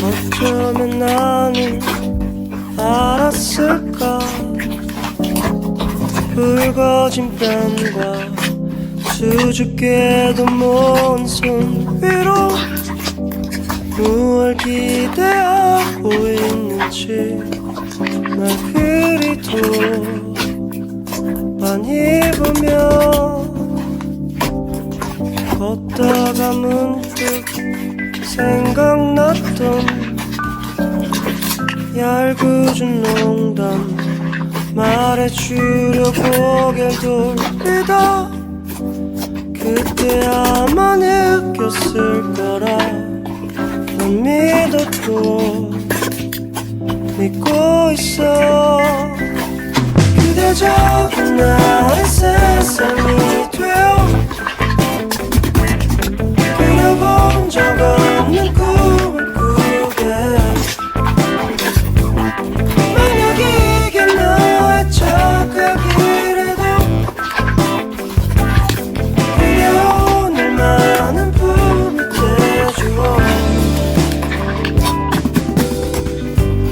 어쩌면 나는 알았을까. 붉어진 뺨과 수줍게도 먼 손 위로 무얼 기대하고 있는지 날 그리도 많이 보며 걷다가 문득 생각났던 얄궂은 농담 말해주려 고개를 돌리다 그때 아마 느꼈을 거라 난 믿었고 믿고 있어. 그대 적은 나의 세상이 되어 그려본 적 없는 꿈을 꾸게. 만약 이게 나의 착각이라도 그려 오늘 많은 품이 돼주어.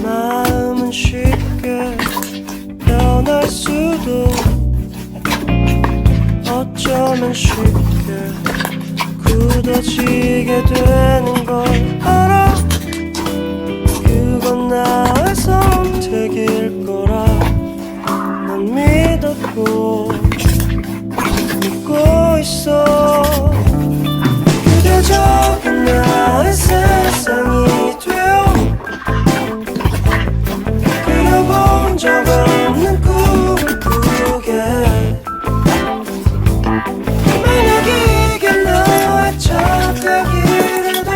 마음은 쉽게 변할 수도 어쩌면 쉽게 굳어지게 되는 걸 알아. 그건 나의 선택일 거라 난 믿었고 믿고 있어. 그대 적은 나의 세상이 되어 그려본 적 없는 꿈을 꾸게. 만약 이게 나의 착각이라도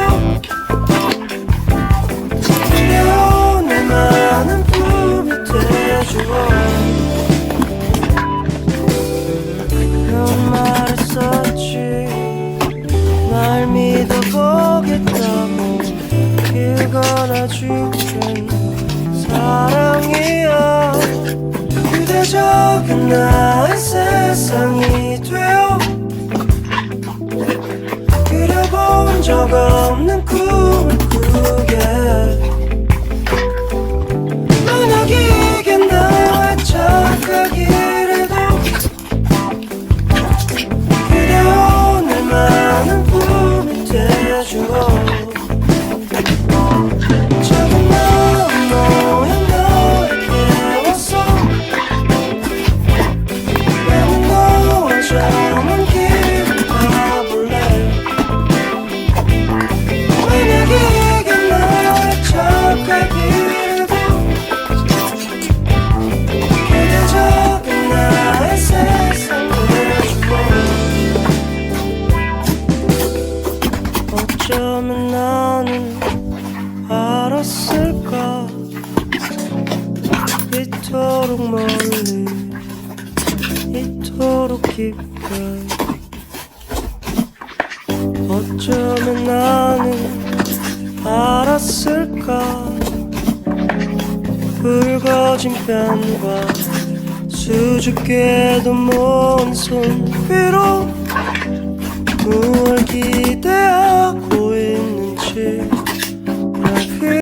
그려 내 많은 품이 돼주어. 넌 말했었지 날 믿어보겠다고. 그건 아주 큰 사랑이야. 그대 적은 나의 세상이 되어 그려본 적 없는 꿈을 꾸게. 만약 이게 나의 착각이라도 그려 오늘 많은 품이 돼주어. 작은 마음 모양 너에게 왔어. 나는 너와 저만 기분 가볼래. 만약 이게 나의 착각이라도 그대 적은 나의 세상 돼주어. 어쩌면 나는 알았을까. 이토록 멀리 이토록 깊게 어쩌면 나는 알았을까. 붉어진 뺨과 수줍게도 먼 손 위로 무얼 기대하고 있는지